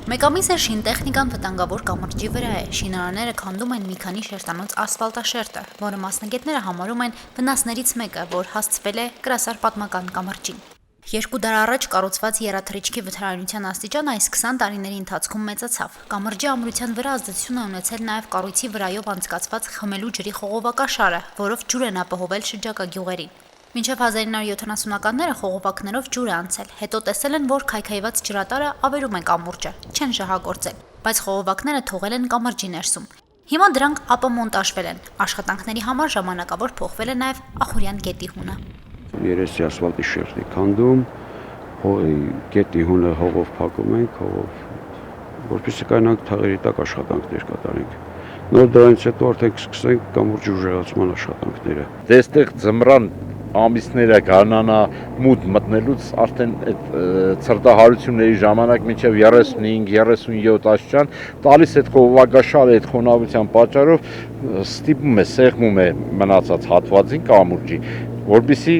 Մեկ ամիս է շինտեխնիկան վտանգավոր կամրջի վրա է, շինարանները քանդում են մի քանի շերտանոց ասֆալտաշերտը, որը մասնագետները համարում են վնասներից մեկը, որ հասցվել է կրասար պատմական կամրջին։ 2 դար առաջ կառուցված եռաթռիչքի վթարայնության աստիճանը այս 20 տարիների ընթացքում մեծացավ։ Կամրջի ամրության վրա ազդեցություն է ունեցել նաև կառույցի վրայով անցկացված խմելու ջրի խողովակաշարը, որով ջուր են ապահովել շրջակա գյուղերին։ Մինչև 1970-ականները խողովակներով ջուր է անցել, հետո տեսել են, որ քայքայված ջրատարը ավերում է կամուրջը, չեն շահագործել, բայց խողովակները թողել են կամրջի ներսում։ Հիմա դրանք ապամոնտաժվել են, աշխատանքների համար ժամանակավոր փոխվել է նաև Ախուրյան գետի հունը։ Երեսի ասֆալտի շերտի քանդում, գետի հունը հողով փակում ենք, որպեսզի կանանք թաղերի տակ աշխատանքներ կատարենք։ Նոր դրանից հետո արդեն կսկսենք կամուրջի ուժեղացման աշխատանքները։ Դեստեղ ձմռան ամիսները գարնանա մութ մտնելուց արդեն այդ ցրտահարությունների ժամանակ մինչև 35-37 աստիճան տալիս այդ խողովակաշարը այդ խոնավության պատճառով ստիպում է, սեղմում է մնացած հատվածին կամուրջի, որպեսզի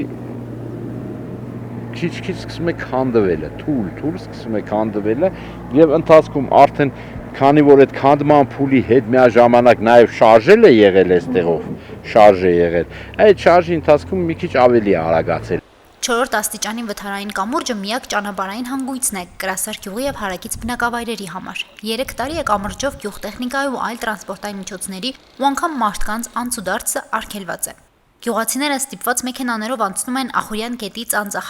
քիչ-քիչ սկսում է քանդվելը, թույլ սկսում է քանդվելը եւ ընթացքում արդեն քանի որ այդ քանդման փուլի հետ միաժամանակ նաև շարժել է եղել այստեղով, շարժ է եղել, այդ շարժի ընթացքում մի քիչ ավելի արագացել։ 4-րդ աստիճանի վթարային կամուրջը միակ ճանապարհային հանգույցն է Կրասար գյուղի եւ հարակից բնակավայրերի համար։ 3 տարի է կամրջով գյուղտեխնիկայի ու այլ տրանսպորտային միջոցների ու անգամ մարդկանց անցուդարձը արգելված է։ Գյուղացիները ստիպված մեքենաներով անցնում են Ախուրյան գետի ծանծաղ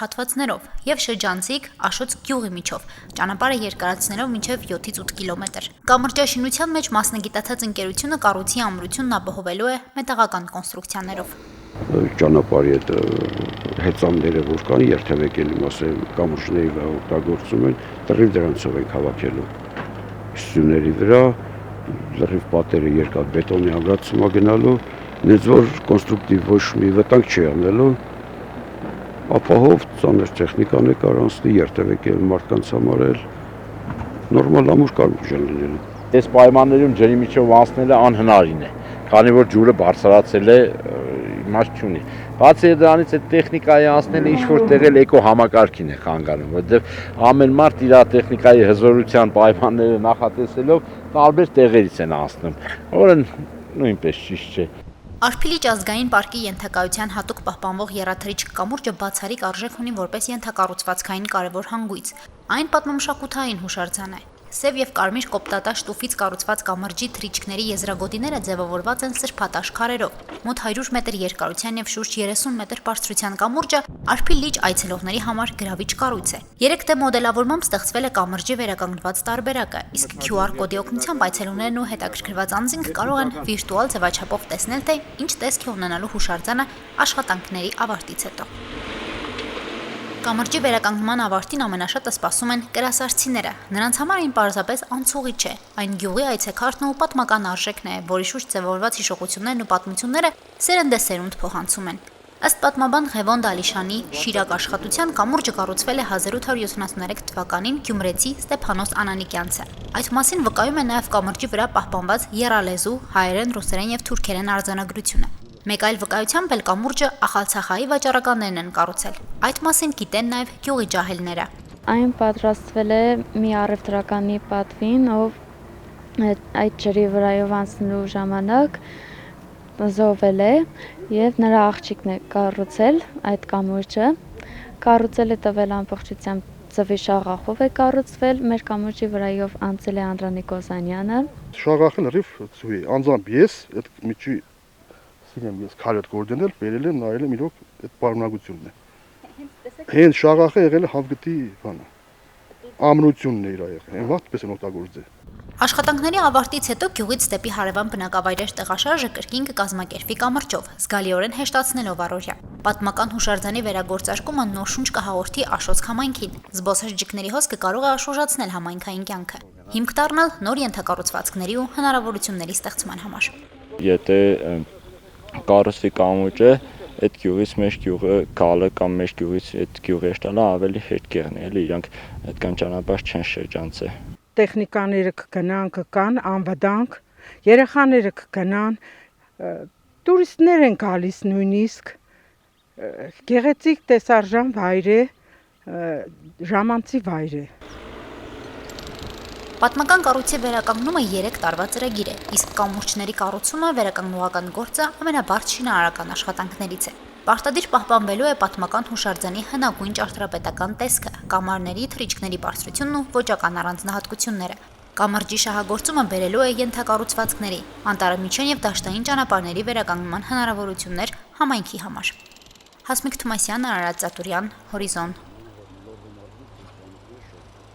եւ շրջանցիկ Աշոց գյուղի միջով, ճանապարհը երկարացնելով մինչև 7-ից 8 կիլոմետր։ Կամրջաշինության մեջ մասնագիտացած ընկերությունը կառույցի ամրությունն ապահովելու է մետաղական կոնստրուկցիաներով։ Ճանապարհի այդ հեծանները, որ կան երթևեկելի մասը կամուրջների վրա օգտագործում են, լրիվ դրանցով են հավաքելու։ Սյուների վրա լրիվ պատերը երկաթ բետոնի ագացումա գնալու, նենց որ կոնստրուկտիվ ոչ մի վտանգ չի անելու, ապահով ծանր տեխնիկան է կարանցնի, երթևեկել մարդկանց համար էլ նորմալ ամուր կամուրջ է լինելու։ Այս պայմաններում ջրի միջով անցնելը անհնարին է, քանի որ ջուրը բարձրացել է իմաստ չունի։ Բացի դրանից այդ տեխնիկայի անցնելը ինչ-որ տեղել էկո համակարգին է խանգարում, որովհետև ամեն մարդ իր տեխնիկայի հզորության պայմանները նախատեսելով տարբեր տեղերից են անցնում, որը նույնպես ճիշտ չէ։ Արփիլիճ ազգային պարկի ենթակայության հատուկ պահպանվող եռաթռիչք կամուրջը բացառիկ արժեք ունի որպես ենթակառուցվածքային կարևոր հանգույց։ Այն պատմամշակութային հուշարձան է։ Սև եւ կարմիր կոպտատաշ տուֆից կառուցված կամրջի թռիչքների եզրագոտիները ձևավորված են սրբատաշ քարերով։ Մոտ 100 մետր երկարության եւ շուրջ 30 մետր բարձրության կամուրջը Արփիլիճ այցելողների համար գրավիչ կառույց է։ 3D մոդելավորմամբ ստեղծվել է կամրջի վերականգնված տարբերակը, իսկ QR կոդի օգնությամբ այցելուներն ու հետաքրքրված անձինք կարող են վիրտուալ ձևաչափով տեսնել, թե ինչ տեսք է ունենալու հուշարձանը աշխատանքների ավարտից հետո։ Կամրջի վերականգնման ավարտին ամենաշատը սպասում են կրասարցիները։ Նրանց համար այն պարզապես անցուղի չէ։ Այն գյուղի այցեքարտն ու պատմական արժեքն է, որի շուրջ ձևավորված հիշողություններն ու պատմությունները սերնդեսերունդ փոխանցում են։ Ըստ պատմաբան Ղևոն Դալիշանի շիրակ աշխատության կամուրջը կառուցվել է 1873 թվականին գյումրեցի Ստեփանոս Անանիկյանցը։ Այդ մասին վկայում է նաև կամրջի վրա պահպանված եռալեզու, հայերեն, ռուսերեն եւ թուրքերեն արձանագրությունը։ Մեկ այլ վկայությամբ էլ կամուրջը Ախալցախայի վաճառականներն են կառուցել։ Այդ մասին գիտեն նաև գյուղի ջահելները։ Այն պատրաստվել է մի առևտրականի պատվին, ով այդ ջրի վրայով անցնելու ժամանակ զոհվել է եւ նրա աղջիկն է կառուցել այդ կամուրջը։ Կառուցել է տվել ամբողջությամբ ծվի շաղախով է կառուցվել, մեր կամուրջի վրայով անցել է Անդրանիկ Օզանյանը։ Շաղախը լրիվ ծուի, անձամբ ես այդ միջի սիրեմ ես քարդ գործել, բերել եմ, նայել եմ իրոք այդ պարունակությունն է։ Հենց շաղախը եղել է հավգտի բանը։ Ամրությունն է իր եղել, այն վաղտպես են օգտագործել։ Աշխատանքների ավարտից հետո գյուղից դեպի հարևան բնակավայրեր տեղաշարժը կրկին կկազմակերպվի կամրջով, զգալիորեն հեշտացնելով առօրյա։ Պատմական հուշարձանի վերագործարկումը նոր շունչ կհաղորդի Աշոց համայնքին։ Զբոսաշրջիկների հոսքը կարող է աշուժացնել համայնքային կյանքը, հիմք դառնալ նոր ենթակառուցվածքների ու հնարավորությունների ստեղծման համար։ Եթե կառուցվի կամուրջը, այդ գյուղից մեր գյուղը գալը կամ մեր գյուղից այդ գյուղի շտալը ավելի հետ կեղնի, էլի իրանք այդքան ճանապարհ չեն շրջանցել։ Տեխնիկաները կգնան, կկան անվտանգ, երեխաները կգնան, տուրիստներ են գալիս նույնիսկ, գեղեցիկ տեսարժան վայր է, ժամանցի վայր է։ Պատմական կառույցի վերականգնումը 3 տարվա ծրագիր է, իսկ կամուրջների կառուցումը վերականգնողական գործը ամենաբարձ շինարարական աշխատանքներից է։ Պարտադիր պահպանվելու է պատմական հուշարձանի հնագույն ճարտարապետական տեսքը, կամարների, թռիչքների բարձրությունն ու ոճական առանձնահատկությունները։ Կամրջի շահագործումը բերելու է ենթակառուցվածքների, անտառամիջյան եւ դաշտային ճանապարհների վերականգնման հնարավորություններ համայնքի համար։ Հասմիկ Թումասյան, Արարատ Ծատուրյան, Հորիզոն։